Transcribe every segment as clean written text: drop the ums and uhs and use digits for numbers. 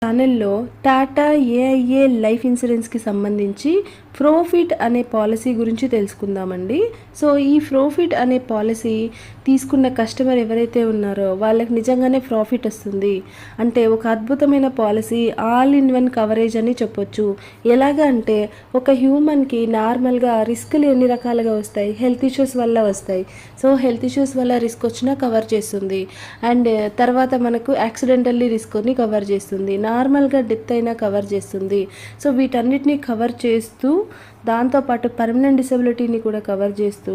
ఛానల్లో Tata AIA life ఇన్సూరెన్స్కి సంబంధించి profit అనే పాలసీ గురించి తెలుసుకుందామండి. సో ఈ ప్రోఫిట్ అనే పాలసీ తీసుకున్న కస్టమర్ ఎవరైతే ఉన్నారో వాళ్ళకి నిజంగానే ప్రాఫిట్ వస్తుంది. అంటే ఒక అద్భుతమైన policy, all in one coverage అని చెప్పొచ్చు. ఎలాగా అంటే ఒక హ్యూమన్కి నార్మల్గా రిస్క్లు ఎన్ని రకాలుగా వస్తాయి, హెల్త్ ఇష్యూస్ వల్ల వస్తాయి. సో హెల్త్ ఇష్యూస్ వల్ల రిస్క్ వచ్చినా కవర్ చేస్తుంది. అండ్ తర్వాత మనకు యాక్సిడెంటల్లీ రిస్క్ని కవర్ చేస్తుంది, నార్మల్గా డెత్ అయినా కవర్ చేస్తుంది. సో వీటన్నిటిని కవర్ చేస్తూ దాంతోపాటు పర్మనెంట్ డిసబిలిటీని కూడా కవర్ చేస్తూ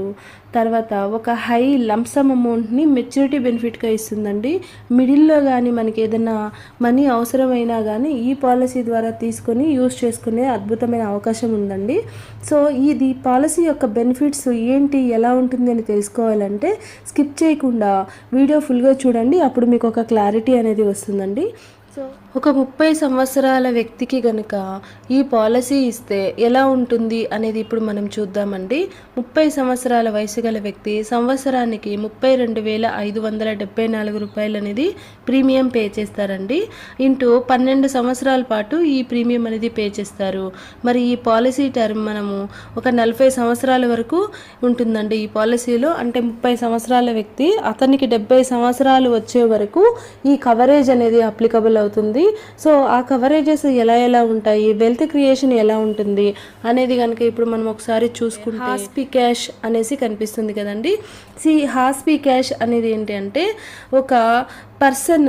తర్వాత ఒక హై లంసమ్ అమౌంట్ని మెచ్యూరిటీ బెనిఫిట్గా ఇస్తుందండి. మిడిల్లో కానీ మనకి ఏదైనా మనీ అవసరమైనా కానీ ఈ పాలసీ ద్వారా తీసుకొని యూజ్ చేసుకునే అద్భుతమైన అవకాశం ఉందండి. సో ఇది పాలసీ యొక్క బెనిఫిట్స్ ఏంటి, ఎలా ఉంటుంది అని తెలుసుకోవాలంటే స్కిప్ చేయకుండా వీడియో ఫుల్గా చూడండి. అప్పుడు మీకు ఒక క్లారిటీ అనేది వస్తుందండి. సో ఒక 30 సంవత్సరాల వ్యక్తికి కనుక ఈ పాలసీ ఇస్తే ఎలా ఉంటుంది అనేది ఇప్పుడు మనం చూద్దామండి. 30 సంవత్సరాల వయసు గల వ్యక్తి సంవత్సరానికి 32,574 రూపాయలు అనేది ప్రీమియం పే చేస్తారండి. ఇంటూ 12 సంవత్సరాల పాటు ఈ ప్రీమియం అనేది పే చేస్తారు. మరి ఈ పాలసీ టర్మ్ మనము ఒక 40 సంవత్సరాల వరకు ఉంటుందండి ఈ పాలసీలో. అంటే 30 సంవత్సరాల వ్యక్తి, అతనికి 70 సంవత్సరాలు వచ్చే వరకు ఈ కవరేజ్ అనేది అప్లికబుల్ అవుతుంది. సో ఆ కవరేజెస్ ఎలా ఉంటాయి, వెల్త్ క్రియేషన్ ఎలా ఉంటుంది అనేది కనుక ఇప్పుడు మనం ఒకసారి చూసుకుంటే హాస్పీ క్యాష్ అనేసి కనిపిస్తుంది కదండి. హాస్పీ క్యాష్ అనేది ఏంటి అంటే ఒక పర్సన్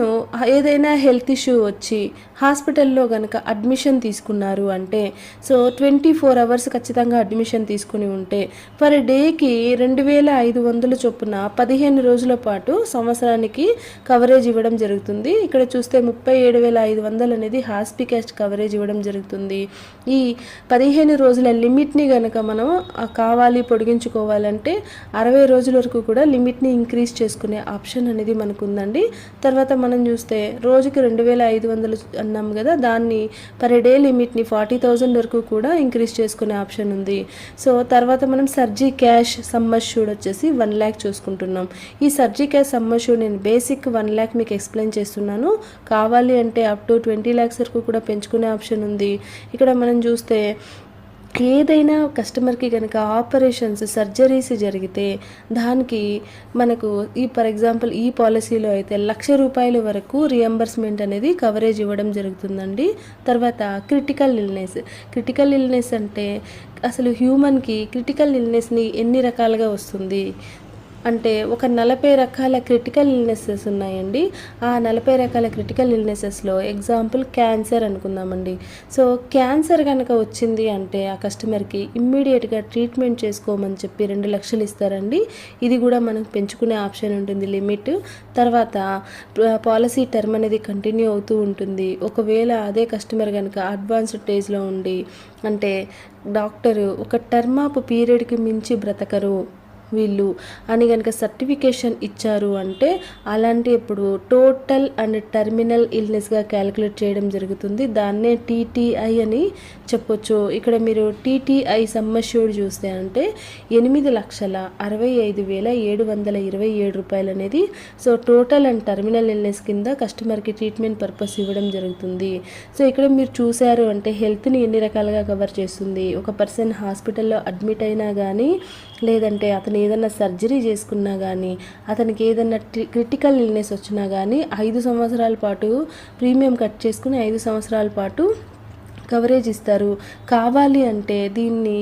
ఏదైనా హెల్త్ ఇష్యూ వచ్చి హాస్పిటల్లో కనుక అడ్మిషన్ తీసుకున్నారు అంటే, సో 24 అవర్స్ ఖచ్చితంగా అడ్మిషన్ తీసుకుని ఉంటే పర్ డేకి 2,500 చొప్పున 15 రోజుల పాటు సంవత్సరానికి కవరేజ్ ఇవ్వడం జరుగుతుంది. ఇక్కడ చూస్తే 37,500 అనేది హాస్పీ క్యాష్ కవరేజ్ ఇవ్వడం జరుగుతుంది. ఈ 15 రోజుల లిమిట్ని కనుక మనం కావాలి పొడిగించుకోవాలంటే 60 రోజుల వరకు కూడా లిమిట్ని ఇంక్రీజ్ చేసుకునే ఆప్షన్ అనేది మనకు ఉందండి. తర్వాత మనం చూస్తే రోజుకి 2,500 అన్నాం కదా, దాన్ని పర్ డే లిమిట్ని 40,000 వరకు కూడా ఇంక్రీజ్ చేసుకునే ఆప్షన్ ఉంది. సో తర్వాత మనం సర్జీ క్యాష్ సమ్ అష్యూర్డ్ వచ్చేసి 1 lakh చూసుకుంటున్నాం. ఈ సర్జీ క్యాష్ సమ్ అష్యూర్డ్ నేను బేసిక్ 1 lakh మీకు ఎక్స్ప్లెయిన్ చేస్తున్నాను. కావాలి అంటే అప్ టు 20 lakhs వరకు కూడా పెంచుకునే ఆప్షన్ ఉంది. ఇక్కడ మనం చూస్తే ఏదైనా కస్టమర్కి కనుక ఆపరేషన్స్, సర్జరీస్ జరిగితే దానికి మనకు ఫర్ ఎగ్జాంపుల్ ఈ పాలసీలో అయితే 1,00,000 రూపాయల వరకు రియంబర్స్మెంట్ అనేది కవరేజ్ ఇవ్వడం జరుగుతుందండి. తర్వాత క్రిటికల్ ఇల్నెస్ అంటే అసలు హ్యూమన్కి క్రిటికల్ ఇల్నెస్ని ఎన్ని రకాలుగా వస్తుంది అంటే ఒక 40 రకాల క్రిటికల్ ఇల్నెసెస్ ఉన్నాయండి. ఆ 40 రకాల క్రిటికల్ ఇల్నెసెస్లో ఎగ్జాంపుల్ క్యాన్సర్ అనుకుందామండి. సో క్యాన్సర్ కనుక వచ్చింది అంటే ఆ కస్టమర్కి ఇమ్మీడియట్గా ట్రీట్మెంట్ చేసుకోమని చెప్పి 2 లక్షలు ఇస్తారండి. ఇది కూడా మనకు పెంచుకునే ఆప్షన్ ఉంటుంది లిమిట్. తర్వాత పాలసీ టర్మ్ అనేది కంటిన్యూ అవుతూ ఉంటుంది. ఒకవేళ అదే కస్టమర్ కనుక అడ్వాన్స్డ్ స్టేజ్లో ఉండి అంటే డాక్టరు ఒక టర్మ్ ఆఫ్ పీరియడ్కి మించి బ్రతకరు వీళ్ళు అని కనుక సర్టిఫికేషన్ ఇచ్చారు అంటే అలాంటి ఇప్పుడు టోటల్ అండ్ టర్మినల్ ఇల్నెస్గా క్యాలిక్యులేట్ చేయడం జరుగుతుంది. దాన్నే టీటీఐ అని చెప్పొచ్చు. ఇక్కడ మీరు టీటీఐ సమ్ అష్యూర్డ్ చూస్తే అంటే 8,65,727 రూపాయలు అనేది so total and terminal illness కింద కస్టమర్కి ట్రీట్మెంట్ పర్పస్ ఇవ్వడం జరుగుతుంది. సో ఇక్కడ మీరు చూశారు అంటే హెల్త్ని ఎన్ని రకాలుగా కవర్ చేస్తుంది. ఒక పర్సన్ హాస్పిటల్లో అడ్మిట్ అయినా కానీ, లేదంటే అతను ఏదైనా సర్జరీ చేసుకున్నా కానీ, అతనికి ఏదైనా క్రిటికల్ ఇల్నెస్ వచ్చినా కానీ 5 సంవత్సరాల పాటు ప్రీమియం కట్ చేసుకుని 5 సంవత్సరాల పాటు కవరేజ్ ఇస్తారు. కావాలి అంటే దీన్ని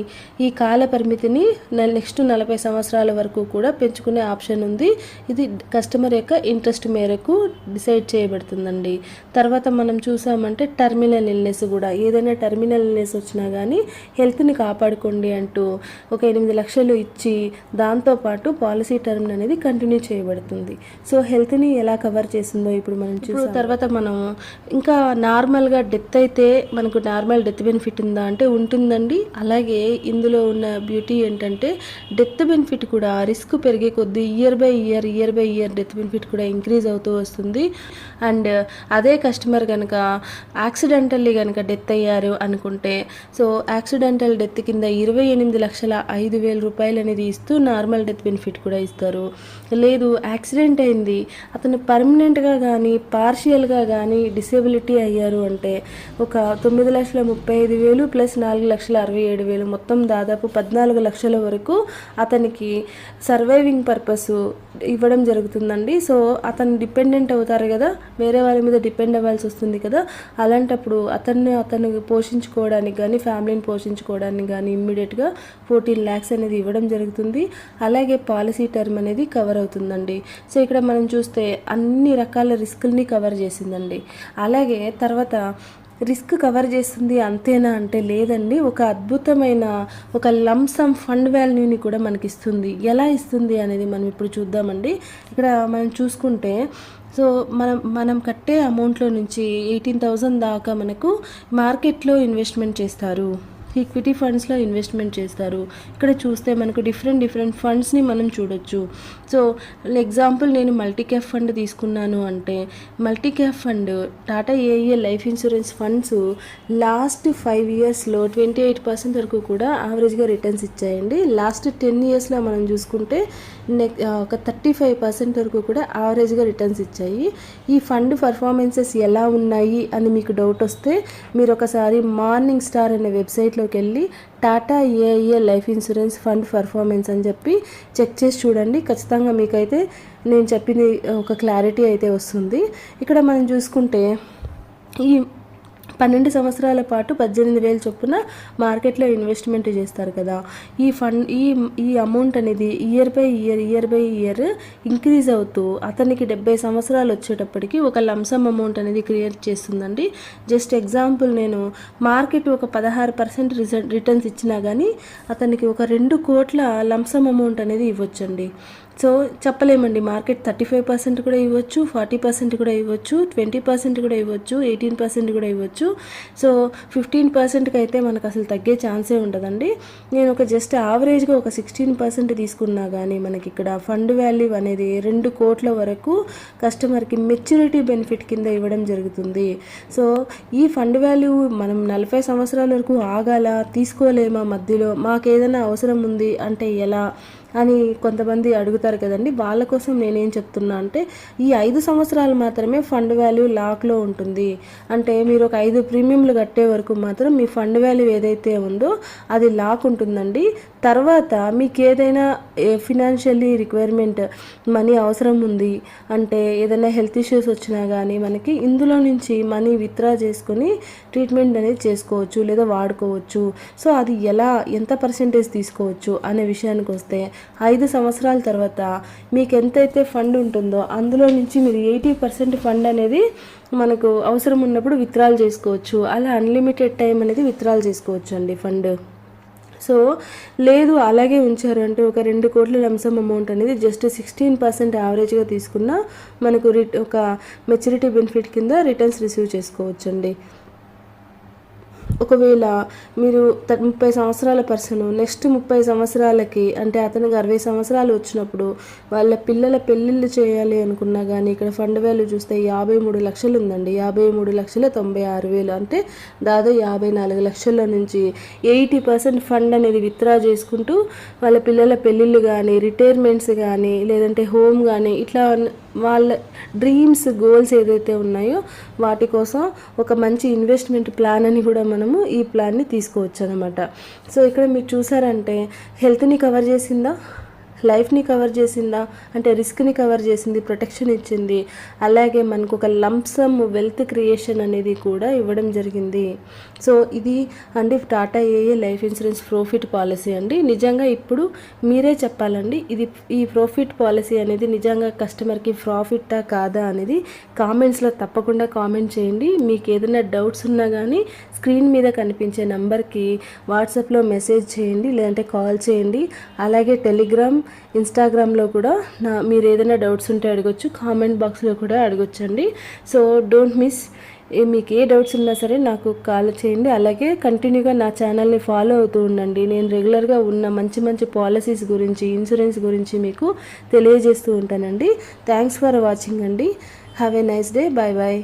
ఈ కాల పరిమితిని నెక్స్ట్ 40 సంవత్సరాల వరకు కూడా పెంచుకునే ఆప్షన్ ఉంది. ఇది కస్టమర్ యొక్క ఇంట్రెస్ట్ మేరకు డిసైడ్ చేయబడుతుందండి. తర్వాత మనం చూసామంటే టర్మినల్ ఇల్నెస్ కూడా, ఏదైనా టర్మినల్ ఇల్నెస్ వచ్చినా కానీ హెల్త్ని కాపాడుకోండి అంటూ ఒక 8 లక్షలు ఇచ్చి దాంతోపాటు పాలసీ టర్మ్ అనేది కంటిన్యూ చేయబడుతుంది. సో హెల్త్ని ఎలా కవర్ చేసిందో ఇప్పుడు మనం చూసాం. తర్వాత మనం ఇంకా నార్మల్గా డెత్ అయితే మనకు నార్మల్ డెత్ బెనిఫిట్ ఉందా అంటే ఉంటుందండి. అలాగే ఇందులో ఉన్న బ్యూటీ ఏంటంటే డెత్ బెనిఫిట్ కూడా రిస్క్ పెరిగే కొద్దీ year by year death benefit కూడా ఇంక్రీజ్ అవుతూ వస్తుంది. అండ్ అదే కస్టమర్ కనుక యాక్సిడెంటల్లీ కనుక డెత్ అయ్యారు అనుకుంటే సో యాక్సిడెంటల్ డెత్ కింద 28,05,000 రూపాయలు అనేది ఇస్తూ నార్మల్ డెత్ బెనిఫిట్ కూడా ఇస్తారు. లేదు యాక్సిడెంట్ అయింది, అతను పర్మనెంట్గా కానీ పార్షియల్గా కానీ డిసేబిలిటీ అయ్యారు అంటే ఒక 9,35,000 ప్లస్ 4,67,000 మొత్తం దాదాపు 14 లక్షల వరకు అతనికి సర్వైవింగ్ పర్పస్ ఇవ్వడం జరుగుతుందండి. సో అతను డిపెండెంట్ అవుతారు కదా, వేరే వాళ్ళ మీద డిపెండ్ అవ్వాల్సి వస్తుంది కదా, అలాంటప్పుడు అతను పోషించుకోవడానికి కానీ ఫ్యామిలీని పోషించుకోవడానికి కానీ ఇమ్మీడియట్గా 14 lakhs అనేది ఇవ్వడం జరుగుతుంది. అలాగే పాలసీ టర్మ్ అనేది కవర్ అవుతుందండి. సో ఇక్కడ మనం చూస్తే అన్ని రకాల రిస్కుల్ని కవర్ చేసిందండి. అలాగే తర్వాత రిస్క్ కవర్ చేస్తుంది అంతేనా అంటే లేదండి, ఒక అద్భుతమైన ఒక లంసమ్ ఫండ్ వాల్యూని కూడా మనకి ఇస్తుంది. ఎలా ఇస్తుంది అనేది మనం ఇప్పుడు చూద్దామండి. ఇక్కడ మనం చూసుకుంటే సో మనం కట్టే అమౌంట్లో నుంచి 18,000 దాకా మనకు మార్కెట్లో ఇన్వెస్ట్మెంట్ చేస్తారు, ఈక్విటీ ఫండ్స్లో ఇన్వెస్ట్మెంట్ చేస్తారు. ఇక్కడ చూస్తే మనకు డిఫరెంట్ ఫండ్స్ని మనం చూడొచ్చు. సో ఎగ్జాంపుల్ నేను మల్టీ క్యాప్ ఫండ్ తీసుకున్నాను అంటే multi cap fund Tata AEA life insurance funds last 5 yearsలో 28% వరకు కూడా యావరేజ్గా రిటర్న్స్ ఇచ్చాయండి. లాస్ట్ 10 yearsలో మనం చూసుకుంటే ఒక 35% వరకు కూడా యావరేజ్గా రిటర్న్స్ ఇచ్చాయి. ఈ ఫండ్ పర్ఫార్మెన్సెస్ ఎలా ఉన్నాయి అని మీకు డౌట్ వస్తే మీరు ఒకసారి మార్నింగ్ స్టార్ అనే వెబ్సైట్లో వెళ్ళి Tata AIA life insurance fund performance అని చెప్పి చెక్ చేసి చూడండి. ఖచ్చితంగా మీకైతే నేను చెప్పింది ఒక క్లారిటీ అయితే వస్తుంది. ఇక్కడ మనం చూసుకుంటే ఈ 12 సంవత్సరాల పాటు 18,000 చొప్పున మార్కెట్లో ఇన్వెస్ట్మెంట్ చేస్తారు కదా, ఈ ఫండ్ ఈ అమౌంట్ అనేది ఇయర్ బై ఇయర్ ఇంక్రీజ్ అవుతూ అతనికి 70 సంవత్సరాలు వచ్చేటప్పటికి ఒక లంసమ్ అమౌంట్ అనేది క్రియేట్ చేస్తుందండి. జస్ట్ ఎగ్జాంపుల్ నేను మార్కెట్ ఒక 16% రిటర్న్స్ ఇచ్చినా కానీ అతనికి ఒక 2 కోట్ల లంసమ్ అమౌంట్ అనేది ఇవ్వచ్చండి. సో చెప్పలేమండి, మార్కెట్ 35% కూడా ఇవ్వచ్చు, 40% కూడా ఇవ్వచ్చు, 20% కూడా ఇవ్వచ్చు, 18% కూడా ఇవ్వచ్చు. సో 15%కి అయితే మనకు అసలు తగ్గే ఛాన్సే ఉండదండి. నేను ఒక జస్ట్ యావరేజ్గా ఒక 16% తీసుకున్నా కానీ మనకి ఇక్కడ ఫండ్ వాల్యూ అనేది 2 కోట్ల వరకు కస్టమర్కి మెచ్యూరిటీ బెనిఫిట్ కింద ఇవ్వడం జరుగుతుంది. సో ఈ ఫండ్ వాల్యూ మనం 40 సంవత్సరాల వరకు ఆగాల, తీసుకోలేమా, మధ్యలో మాకు ఏదైనా అవసరం ఉంది అంటే ఎలా అని కొంతమంది అడుగుతారు కదండి. వాళ్ళ కోసం నేనేం చెప్తున్నా అంటే ఈ 5 సంవత్సరాలు మాత్రమే ఫండ్ వాల్యూ లాక్లో ఉంటుంది. అంటే మీరు ఒక 5 ప్రీమియంలు కట్టే వరకు మాత్రం మీ ఫండ్ వాల్యూ ఏదైతే ఉందో అది లాక్ ఉంటుందండి. తర్వాత మీకు ఏదైనా ఫినాన్షియల్లీ రిక్వైర్మెంట్ మనీ అవసరం ఉంది అంటే ఏదైనా హెల్త్ ఇష్యూస్ వచ్చినా కానీ మనకి ఇందులో నుంచి మనీ విత్డ్రా చేసుకొని ట్రీట్మెంట్ అనేది చేసుకోవచ్చు లేదా వాడుకోవచ్చు. సో అది ఎలా ఎంత పర్సెంటేజ్ తీసుకోవచ్చు అనే విషయానికి వస్తే 5 సంవత్సరాల తర్వాత మీకు ఎంతైతే ఫండ్ ఉంటుందో అందులో నుంచి మీరు 80% ఫండ్ అనేది మనకు అవసరం ఉన్నప్పుడు విత్డ్రాల్ చేసుకోవచ్చు. అలా అన్లిమిటెడ్ టైం అనేది విత్డ్రాల్ చేసుకోవచ్చు అండి ఫండ్. సో లేదు అలాగే ఉంచారు అంటే ఒక 2 కోట్ల లంసమ్ అమౌంట్ అనేది జస్ట్ 16% యావరేజ్గా తీసుకున్నా మనకు ఒక మెచ్యూరిటీ బెనిఫిట్ కింద రిటర్న్స్ రిసీవ్ చేసుకోవచ్చు అండి. ఒకవేళ మీరు 30 సంవత్సరాల పర్సన్ నెక్స్ట్ 30 సంవత్సరాలకి అంటే అతనికి 60 సంవత్సరాలు వచ్చినప్పుడు వాళ్ళ పిల్లల పెళ్ళిళ్ళు చేయాలి అనుకున్నా కానీ ఇక్కడ ఫండ్ వాల్యూ చూస్తే 53 లక్షలు ఉందండి. 53,96,000 అంటే దాదాపు 54 లక్షల నుంచి 80% ఫండ్ అనేది విత్డ్రా చేసుకుంటూ వాళ్ళ పిల్లల పెళ్ళిళ్ళు కానీ రిటైర్మెంట్స్ కానీ లేదంటే హోమ్ కానీ ఇట్లా వాళ్ళ డ్రీమ్స్ గోల్స్ ఏదైతే ఉన్నాయో వాటి కోసం ఒక మంచి ఇన్వెస్ట్మెంట్ ప్లాన్ అని కూడా మనము ఈ ప్లాన్ని తీసుకోవచ్చు అనమాట. సో ఇక్కడ మీరు చూసారంటే హెల్త్ని కవర్ చేసిందా, లైఫ్ని కవర్ చేసిందా అంటే రిస్క్ని కవర్ చేసింది, ప్రొటెక్షన్ ఇచ్చింది, అలాగే మనకు ఒక లంసమ్ వెల్త్ క్రియేషన్ అనేది కూడా ఇవ్వడం జరిగింది. సో ఇది అండి టాటా ఏఏ లైఫ్ ఇన్సూరెన్స్ ప్రాఫిట్ పాలసీ అండి. నిజంగా ఇప్పుడు మీరే చెప్పాలండి ఈ ప్రాఫిట్ పాలసీ అనేది నిజంగా కస్టమర్కి ప్రాఫిట్టా కాదా అనేది కామెంట్స్లో తప్పకుండా కామెంట్ చేయండి. మీకు ఏదైనా డౌట్స్ ఉన్నా కానీ స్క్రీన్ మీద కనిపించే నెంబర్కి వాట్సాప్లో మెసేజ్ చేయండి లేదంటే కాల్ చేయండి. అలాగే టెలిగ్రామ్ ఇన్స్టాగ్రామ్లో కూడా మీరు ఏదైనా డౌట్స్ ఉంటే అడగొచ్చు, కామెంట్ బాక్స్లో కూడా అడగొచ్చండి. So don't miss. మీకు ఏ డౌట్స్ ఉన్నా సరే నాకు కాల్ చేయండి. అలాగే కంటిన్యూగా నా ఛానల్ని ఫాలో అవుతూ ఉండండి. నేను రెగ్యులర్గా ఉన్న మంచి మంచి పాలసీస్ గురించి, ఇన్సూరెన్స్ గురించి మీకు తెలియజేస్తూ ఉంటానండి. థ్యాంక్స్ ఫర్ వాచింగ్ అండి. Have a nice day. Bye bye.